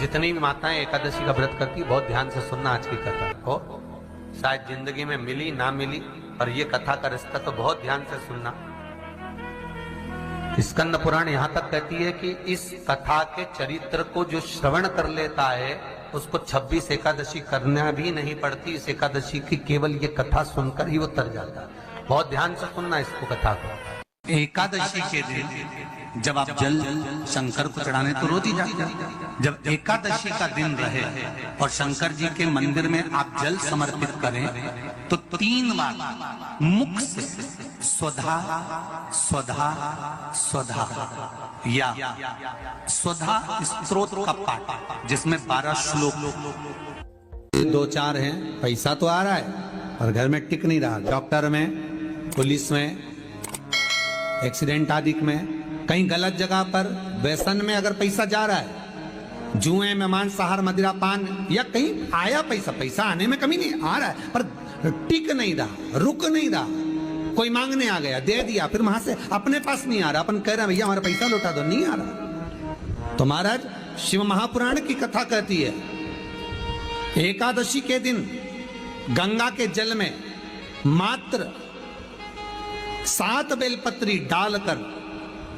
जितनी भी माताएं एकादशी का व्रत करती बहुत ध्यान से सुनना आज की कथा को। शायद जिंदगी में मिली ना मिली, पर ये कथा का रिश्ता तो बहुत ध्यान से सुनना। स्कंद पुराण यहां तक कहती है कि इस कथा के चरित्र को जो श्रवण कर लेता है उसको 26 एकादशी करना भी नहीं पड़ती। इस एकादशी की केवल ये कथा सुनकर ही वो तर जाता है। बहुत ध्यान से सुनना इसको, कथा को। एकादशी के दिन जब आप जल शंकर को चढ़ाने तो रोज ही जाते हैं। जब एकादशी का दिन रहे और शंकर जी के मंदिर में आप जल समर्पित करें तो 3 बार मुख से स्वधा स्वधा स्वधा या स्वधा स्तोत्र का पाठ, जिसमें 12 श्लोक 2-4 हैं। पैसा तो आ रहा है पर घर में टिक नहीं रहा। डॉक्टर में, पुलिस में, एक्सीडेंट आदि में, कहीं गलत जगह पर, व्यसन में अगर पैसा जा रहा है, जुए में, मांसाहार, मदिरा पान, या कहीं आया पैसा आने में कमी नहीं, आ रहा है पर टिक नहीं रहा, रुक नहीं रहा। कोई मांगने आ गया, दे दिया, फिर वहां से अपने पास नहीं आ रहा, अपन कह रहे हैं भैया हमारा पैसा लौटा दो, नहीं आ रहा। तो महाराज शिव महापुराण की कथा कहती है एकादशी के दिन गंगा के जल में मात्र 7 बेलपत्री डालकर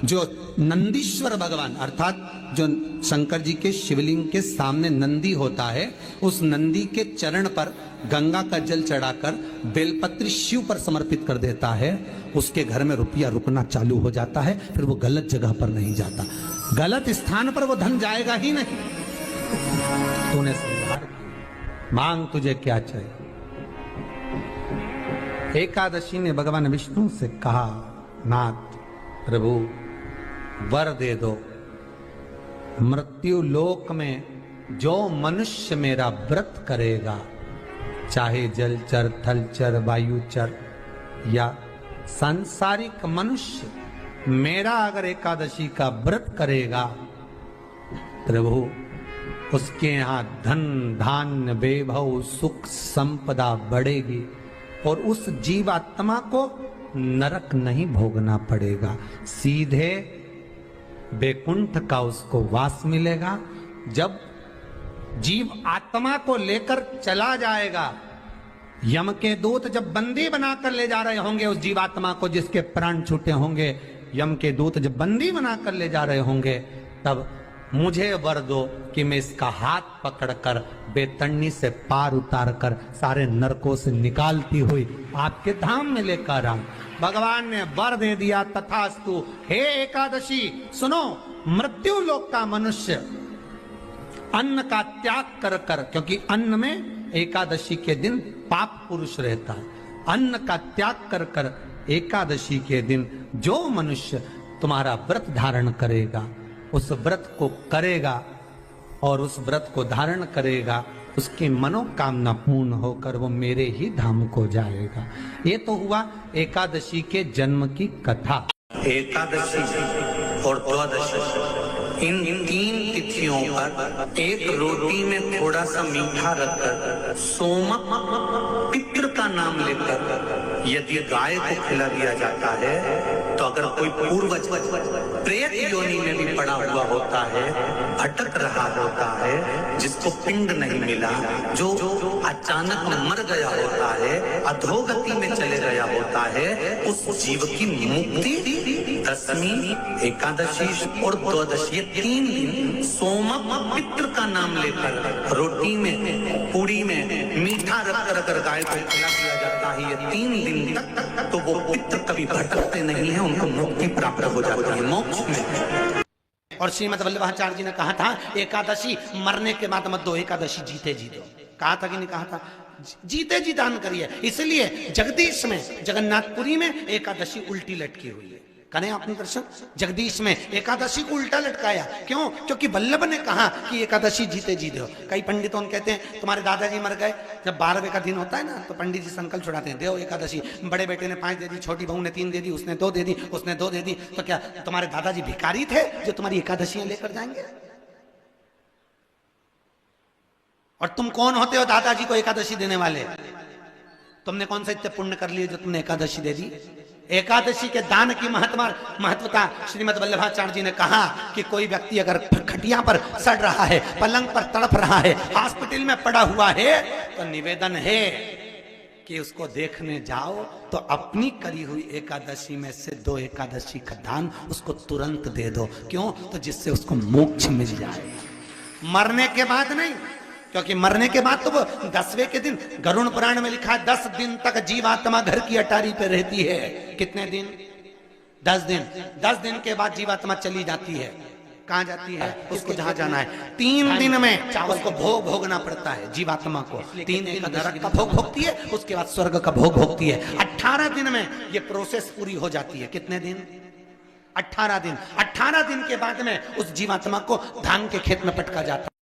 जो नंदीश्वर भगवान अर्थात जो शंकर जी के शिवलिंग के सामने नंदी होता है, उस नंदी के चरण पर गंगा का जल चढ़ाकर बेलपत्री शिव पर समर्पित कर देता है, उसके घर में रुपया रुकना चालू हो जाता है। फिर वो गलत जगह पर नहीं जाता, गलत स्थान पर वो धन जाएगा ही नहीं। तूने समझा, मांग तुझे क्या चाहिए। एकादशी ने भगवान विष्णु से कहा, नाथ प्रभु वर दे दो, मृत्यु लोक में जो मनुष्य मेरा व्रत करेगा, चाहे जलचर, थलचर, वायुचर या सांसारिक मनुष्य, मेरा अगर एकादशी का व्रत करेगा प्रभु, उसके यहां धन धान्य वैभव सुख संपदा बढ़ेगी और उस जीवात्मा को नरक नहीं भोगना पड़ेगा, सीधे बैकुंठ का उसको वास मिलेगा। जब जीव आत्मा को लेकर चला जाएगा, यम के दूत जब बंदी बनाकर ले जा रहे होंगे उस जीवात्मा को जिसके प्राण छूटे होंगे, यम के दूत जब बंदी बनाकर ले जा रहे होंगे, तब मुझे वर दो कि मैं इसका हाथ पकड़कर बेतन्नी से पार उतार कर सारे नरकों से निकालती हुई आपके धाम में लेकर आऊं। भगवान ने वर दे दिया, तथास्तु। हे एकादशी सुनो, मृत्यु लोक का मनुष्य अन्न का त्याग कर कर, क्योंकि अन्न में एकादशी के दिन पाप पुरुष रहता है, अन्न का त्याग कर कर एकादशी के दिन जो मनुष्य तुम्हारा व्रत धारण करेगा, उस व्रत को करेगा और उस व्रत को धारण करेगा, उसकी मनोकामना पूर्ण होकर वो मेरे ही धाम को जाएगा। ये तो हुआ एकादशी के जन्म की कथा। एकादशी और द्वादशी इन 3 तिथियों पर एक रोटी में थोड़ा सा मीठा रखकर सोमक पितृ का नाम लेकर यदि गाय को खिला दिया जाता है, तो अगर कोई पूर्वज प्रेत योनि में भी पड़ा हुआ होता है, भटक रहा होता है, जिसको पिंड नहीं मिला, जो अचानक मर गया होता है, अधोगति में चले गया होता है, उस जीव की मुक्ति दशमी, एकादशी और द्वादशी 3 दिन सोमक पितृ का नाम लेकर रोटी में, पूरी में मीठा रखकर अगर गाय को खिला दिया जाता है ये 3 दिन तक, तो वो पितृ कभी भटकते नहीं है, उनको मुक्ति प्राप्त हो जाती है मोक्ष में। और श्रीमद् वल्लभाचार्य जी ने कहा था एकादशी मरने के बाद मत दो, एकादशी जीते जी दो। कहा था कि नहीं कहा था? जीते जी दान करिए। इसलिए जगदीश में, जगन्नाथपुरी में एकादशी उल्टी लटकी हुई है। करें आपने दर्शन, जगदीश में एकादशी को उल्टा लटकाया। क्यों? क्योंकि वल्लभ ने कहा कि एकादशी जीते जी दो। कई पंडितों कहते हैं तुम्हारे दादाजी मर गए, जब 12वें का दिन होता है ना, तो पंडित जी संकल्प छुड़ाते हैं, देव एकादशी, बड़े बेटे ने 5 दे दी, छोटी बहू ने 3 दे दी, उसने 2 दे दी, उसने 2 दे दी, तो क्या तुम्हारे दादाजी भिखारी थे जो तुम्हारी एकादशियां लेकर जाएंगे? और तुम कौन होते हो दादाजी को एकादशी देने वाले? तुमने कौन सा इतने पुण्य कर लिए जो तुमने एकादशी दे दी? एकादशी के दान की महत्वता श्रीमद् वल्लभाचार्य जी ने कहा कि कोई व्यक्ति अगर खटिया पर सड़ रहा है, पलंग पर तड़प रहा है, हॉस्पिटल में पड़ा हुआ है, तो निवेदन है कि उसको देखने जाओ तो अपनी करी हुई एकादशी में से 2 एकादशी का दान उसको तुरंत दे दो। क्यों? तो जिससे उसको मोक्ष मिल जाए, मरने के बाद नहीं। क्योंकि मरने के बाद तो वो 10वें के दिन, गरुड़ पुराण में लिखा है 10 दिन तक जीवात्मा घर की अटारी पे रहती है। कितने दिन? 10 दिन। 10 दिन के बाद जीवात्मा चली जाती है। कहां जाती है? उसको जहां जाना है। 3 दिन में चावल को भोग भोगना पड़ता है जीवात्मा को। 3 दिन नरक का भोग भोगती है, उसके बाद स्वर्ग का भोग भोगती है। 18 दिन में ये प्रोसेस पूरी हो जाती है। कितने दिन? 18 दिन। 18 दिन के बाद में उस जीवात्मा को धान के खेत में पटका जाता है।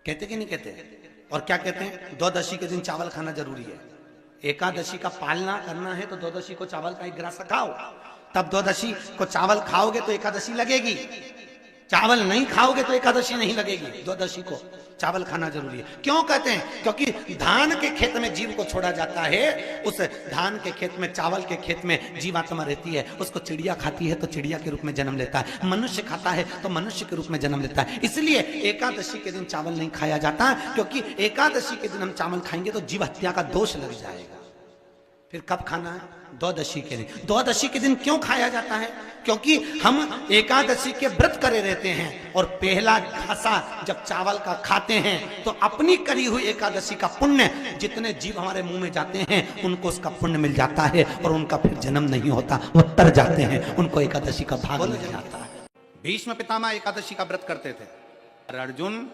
कहते कि नहीं कहते? और क्या कहते हैं? द्वादशी के दिन चावल खाना जरूरी है। एकादशी का पालना करना है तो द्वादशी को चावल का 1 गिलास खाओ, तब द्वादशी को चावल खाओगे तो एकादशी लगेगी। चावल नहीं खाओगे तो एकादशी नहीं लगेगी। द्वादशी को चावल खाना जरूरी है। क्यों कहते हैं? क्योंकि धान के खेत में जीव को छोड़ा जाता है, उस धान के खेत में, चावल के खेत में जीवात्मा रहती है। उसको चिड़िया खाती है तो चिड़िया के रूप में जन्म लेता है, मनुष्य खाता है तो मनुष्य के रूप में जन्म लेता है। इसलिए एकादशी के दिन चावल नहीं खाया जाता, क्योंकि एकादशी के दिन हम चावल खाएंगे तो जीव हत्या का दोष लग जाएगा। फिर कब खाना है? द्वादशी के दिन। द्वादशी के दिन क्यों खाया जाता है? क्योंकि हम एकादशी के व्रत करे रहते हैं और पहला घासा जब चावल का खाते हैं तो अपनी करी हुई एकादशी का पुण्य, जितने जीव हमारे मुंह में जाते हैं उनको उसका पुण्य मिल जाता है और उनका फिर जन्म नहीं होता, वो तर जाते हैं, उनको एकादशी का भाग मिल जाता है। भीष्म पितामह एकादशी का व्रत करते थे। और अर्जुन,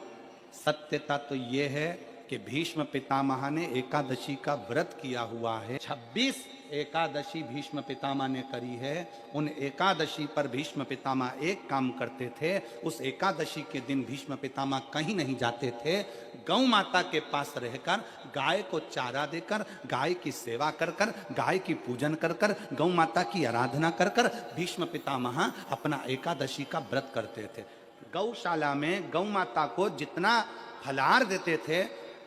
सत्यता तो ये है कि भीष्म पितामह ने एकादशी का व्रत किया हुआ है। 26 एकादशी भीष्म पितामह ने करी है। उन एकादशी पर भीष्म पितामह एक काम करते थे। उस एकादशी के दिन भीष्म पितामह कहीं नहीं जाते थे। गौ माता के पास रहकर गाय को चारा देकर, गाय की सेवा कर कर, गाय की पूजन कर कर, गौ माता की आराधना कर कर भीष्म पितामह अपना एकादशी का व्रत करते थे। गौशाला में गौ माता को जितना फलाहार देते थे,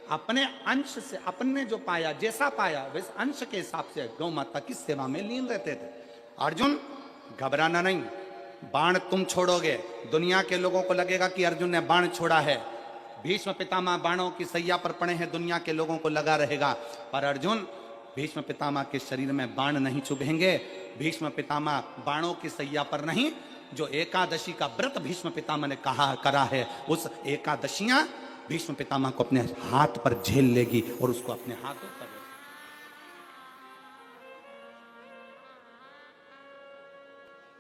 अपने अंश से, अपने जो पाया, जैसा पाया वैसे अंश के हिसाब से गौ माता की सेवा में लीन रहते थे। अर्जुन, घबराना नहीं। बाण तुम छोड़ोगे, दुनिया के लोगों को लगेगा कि अर्जुन ने बाण छोड़ा है। भीष्म पितामह बाणों की सैया पर पड़े हैं, दुनिया के लोगों को लगा रहेगा। पर अर्जुन, भीष्म पितामह के शरीर में बाण नहीं चुभेंगे। भीष्म पितामह बाणों की सैया पर नहीं, जो एकादशी का व्रत भीष्म पितामह ने करा है, उस एकादशियां भीष्म पितामह को अपने हाथ पर झेल लेगी और उसको अपने हाथों पर।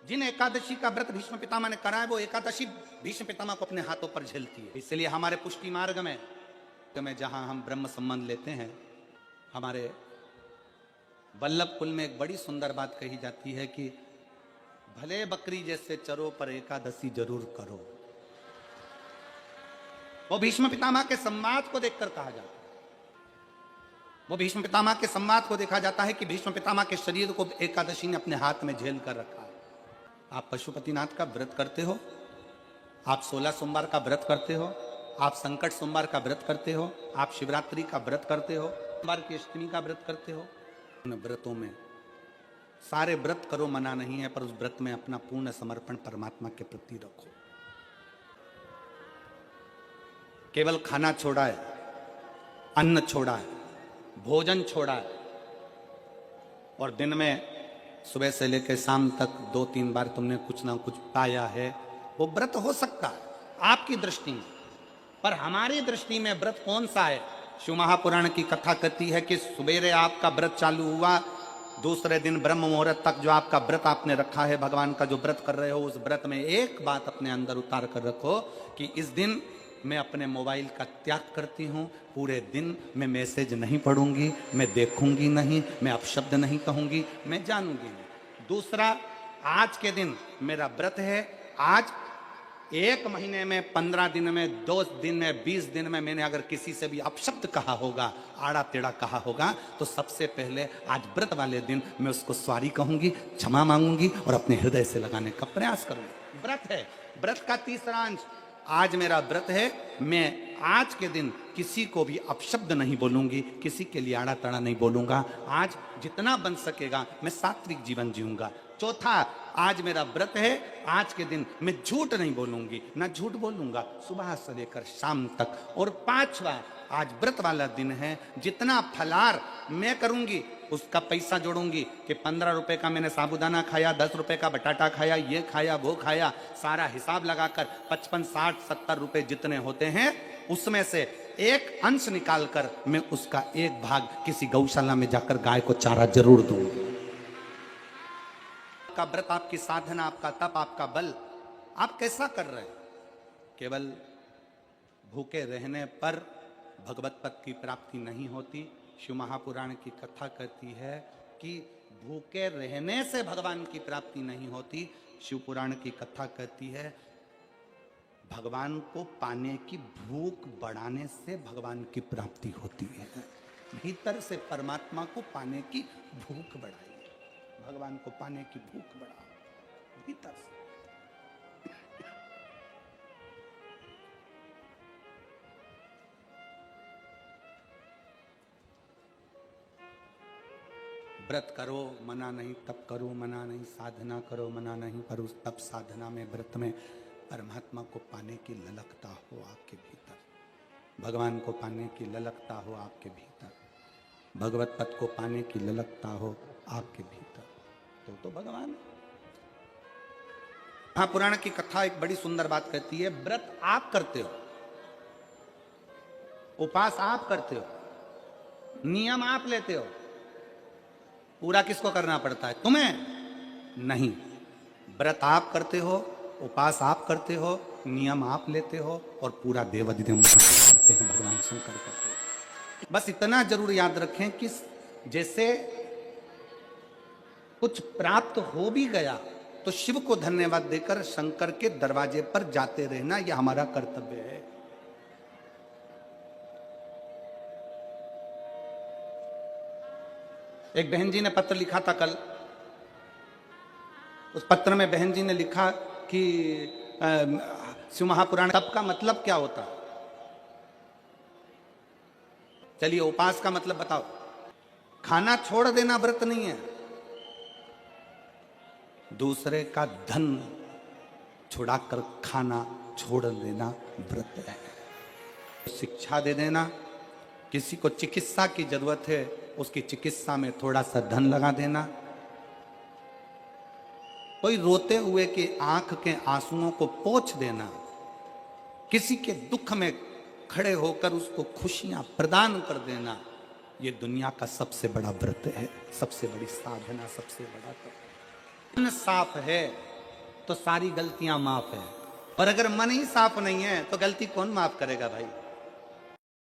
जिन एकादशी का व्रत भीष्म पितामह ने करा है, वो एकादशी भीष्म पितामह को अपने हाथों पर झेलती है। इसलिए हमारे पुष्टि मार्ग में जहां हम ब्रह्म संबंध लेते हैं, हमारे वल्लभ कुल में एक बड़ी सुंदर बात कही जाती है कि भले बकरी जैसे चरो पर एकादशी जरूर करो। वो भीष्म पितामह के संवाद को देखकर कहा जाता है। वो भीष्म पितामह के संवाद को देखा जाता है कि भीष्म पितामह के शरीर को एकादशी ने अपने हाथ में झेल कर रखा है। आप पशुपतिनाथ का व्रत करते हो, आप 16 सोमवार का व्रत करते हो, आप संकट सोमवार का व्रत करते हो, आप शिवरात्रि का व्रत करते हो, सोमवार की अष्टमी का व्रत करते हो। उन व्रतों में सारे व्रत करो, मना नहीं है, पर उस व्रत में अपना पूर्ण समर्पण परमात्मा के प्रति रखो। केवल खाना छोड़ा है, अन्न छोड़ा है, भोजन छोड़ा है, और दिन में सुबह से लेकर शाम तक 2-3 बार तुमने कुछ ना कुछ पाया है, वो व्रत हो सकता है आपकी दृष्टि में। पर हमारी दृष्टि में व्रत कौन सा है? शिव महापुराण की कथा कहती है कि सुबेरे आपका व्रत चालू हुआ, दूसरे दिन ब्रह्म मुहूर्त तक जो आपका व्रत आपने रखा है, भगवान का जो व्रत कर रहे हो, उस व्रत में एक बात अपने अंदर उतार कर रखो कि इस दिन मैं अपने मोबाइल का त्याग करती हूँ। पूरे दिन मैं मैसेज नहीं पढ़ूंगी, मैं देखूंगी नहीं, मैं अपशब्द नहीं कहूंगी, मैं जानूंगी नहीं। दूसरा, आज के दिन मेरा व्रत है। आज 1 महीने में, 15 दिन में, 2 दिन में, 20 दिन में मैंने अगर किसी से भी अपशब्द कहा होगा, आड़ा टेढ़ा कहा होगा, तो सबसे पहले आज व्रत वाले दिन मैं उसको सॉरी कहूंगी, क्षमा मांगूंगी और अपने हृदय से लगाने का प्रयास करूंगी। व्रत है। व्रत का तीसरा अंश आज मेरा व्रत है, मैं आज के दिन किसी को भी अपशब्द नहीं बोलूंगी, किसी के लिए आड़ा तड़ा नहीं बोलूंगा। आज जितना बन सकेगा मैं सात्विक जीवन जीऊंगा। चौथा, आज मेरा व्रत है, आज के दिन मैं झूठ नहीं बोलूंगी, ना झूठ बोलूंगा सुबह से लेकर शाम तक। और पांचवा, आज व्रत वाला दिन है, जितना फलार मैं करूंगी उसका पैसा जोड़ूंगी कि 15 रुपए का मैंने साबुदाना खाया, 10 रुपए का बटाटा खाया, ये खाया वो खाया, सारा हिसाब लगाकर 55, 60, 70 रुपए जितने होते हैं उसमें से एक अंश निकालकर मैं उसका एक भाग किसी गौशाला में जाकर गाय को चारा जरूर दूंगी। आपका व्रत, आपकी साधना, आपका तप, आपका बल, आप कैसा कर रहे हैं? केवल भूखे रहने पर भगवत पद की प्राप्ति नहीं होती। शिव महापुराण की कथा कहती है कि भूखे रहने से भगवान की प्राप्ति नहीं होती। शिव पुराण की कथा कहती है भगवान को पाने की भूख बढ़ाने से भगवान की प्राप्ति होती है। भीतर से परमात्मा को पाने की भूख बढ़ाइए, भगवान को पाने की भूख बढ़ाओ भीतर से। व्रत करो मना नहीं, तप करो मना नहीं, साधना करो मना नहीं, पर उस तप साधना में, व्रत में परमात्मा को पाने की ललकता हो आपके भीतर, भगवान को पाने की ललकता हो आपके भीतर, भगवत पद को पाने की ललकता हो आपके भीतर, तो भगवान। महापुराण की कथा एक बड़ी सुंदर बात कहती है, व्रत आप करते हो, उपास आप करते हो, नियम आप लेते हो, पूरा किसको करना पड़ता है? तुम्हें नहीं। व्रत आप करते हो, उपास आप करते हो, नियम आप लेते हो, और पूरा देवाधिदेव करते हैं, भगवान शंकर करते हैं। बस इतना जरूर याद रखें कि जैसे कुछ प्राप्त हो भी गया तो शिव को धन्यवाद देकर शंकर के दरवाजे पर जाते रहना, यह हमारा कर्तव्य है। एक बहन जी ने पत्र लिखा था कल, उस पत्र में बहन जी ने लिखा कि शिव महापुराण तप का मतलब क्या होता? चलिए उपास का मतलब बताओ। खाना छोड़ देना व्रत नहीं है, दूसरे का धन छुड़ाकर खाना छोड़ देना व्रत है। शिक्षा दे देना, किसी को चिकित्सा की जरूरत है उसकी चिकित्सा में थोड़ा सा धन लगा देना, कोई रोते हुए की आंख के आंसुओं को पोंछ देना, किसी के दुख में खड़े होकर उसको खुशियां प्रदान कर देना, ये दुनिया का सबसे बड़ा व्रत है, सबसे बड़ी साधना, सबसे बड़ा तप। मन साफ है तो सारी गलतियां माफ है, और अगर मन ही साफ नहीं है तो गलती कौन माफ करेगा भाई?